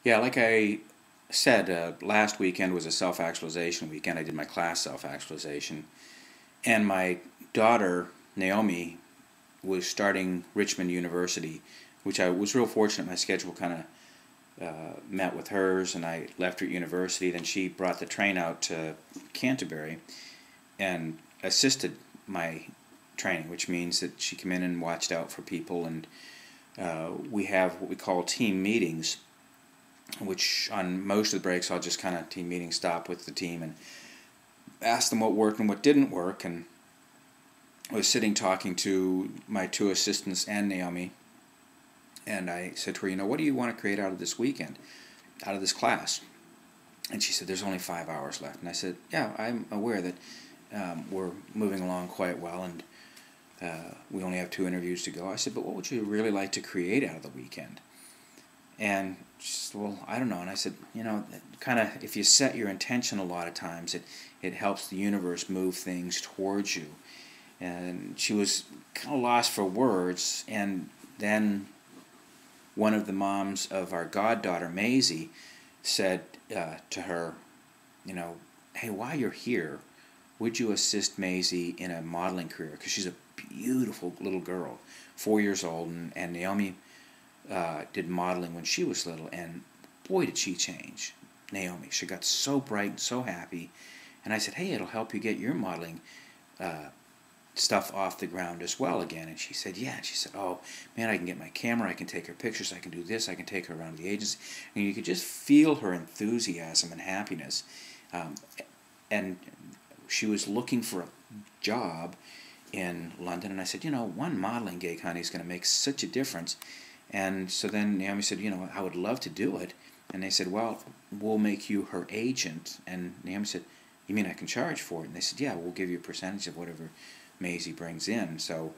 Yeah, like I said, last weekend was a self-actualization weekend. I did my class self-actualization. And my daughter, Naomi, was starting Richmond University, which I was real fortunate. My schedule kind of met with hers, and I left her at university. Then she brought the train out to Canterbury and assisted my training, which means that she came in and watched out for people. And we have what we call team meetings, which on most of the breaks I'll just kind of team meeting stop with the team and ask them what worked and what didn't work. And I was sitting talking to my two assistants and Naomi, and I said to her, what do you want to create out of this weekend, out of this class? And she said, there's only 5 hours left. And I said, yeah, I'm aware that we're moving along quite well, and we only have 2 interviews to go. I said, but what would you really like to create out of the weekend? And she said, well, I don't know. And I said, kind of, if you set your intention a lot of times, it helps the universe move things towards you. And she was kind of lost for words. And then one of the moms of our goddaughter, Maisie, said to her, hey, while you're here, would you assist Maisie in a modeling career? Because she's a beautiful little girl, 4 years old, and Naomi did modeling when she was little, and boy did she change. Naomi, she got so bright and so happy. And I said, hey, it'll help you get your modeling stuff off the ground as well again. And she said, yeah. And she said, oh man, I can get my camera, I can take her pictures, I can do this, I can take her around the agency. And you could just feel her enthusiasm and happiness. And she was looking for a job in London, and I said, one modeling gig, honey, is going to make such a difference. And so then Naomi said, I would love to do it. And they said, well, we'll make you her agent. And Naomi said, you mean I can charge for it? And they said, yeah, we'll give you a percentage of whatever Maisie brings in. So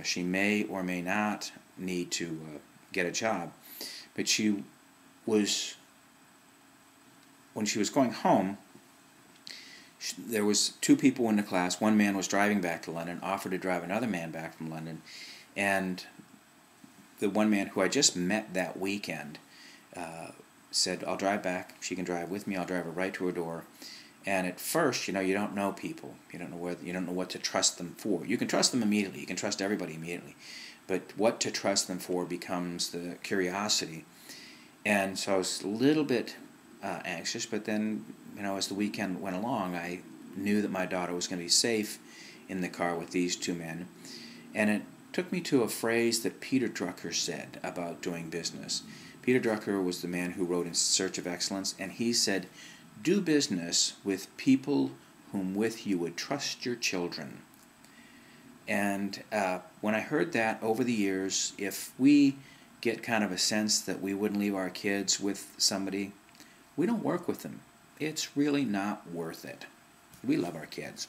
she may or may not need to get a job. But when she was going home, there was 2 people in the class. One man was driving back to London, offered to drive another man back from London, and the one man who I just met that weekend said, I'll drive back. She can drive with me. I'll drive her right to her door. And at first, you don't know people. You don't know what to trust them for. You can trust them immediately. You can trust everybody immediately. But what to trust them for becomes the curiosity. And so I was a little bit anxious, but then, as the weekend went along, I knew that my daughter was going to be safe in the car with these 2 men. And it took me to a phrase that Peter Drucker said about doing business. Peter Drucker was the man who wrote In Search of Excellence, and he said, do business with people whom with you would trust your children. And when I heard that over the years, if we get kind of a sense that we wouldn't leave our kids with somebody, we don't work with them. It's really not worth it. We love our kids.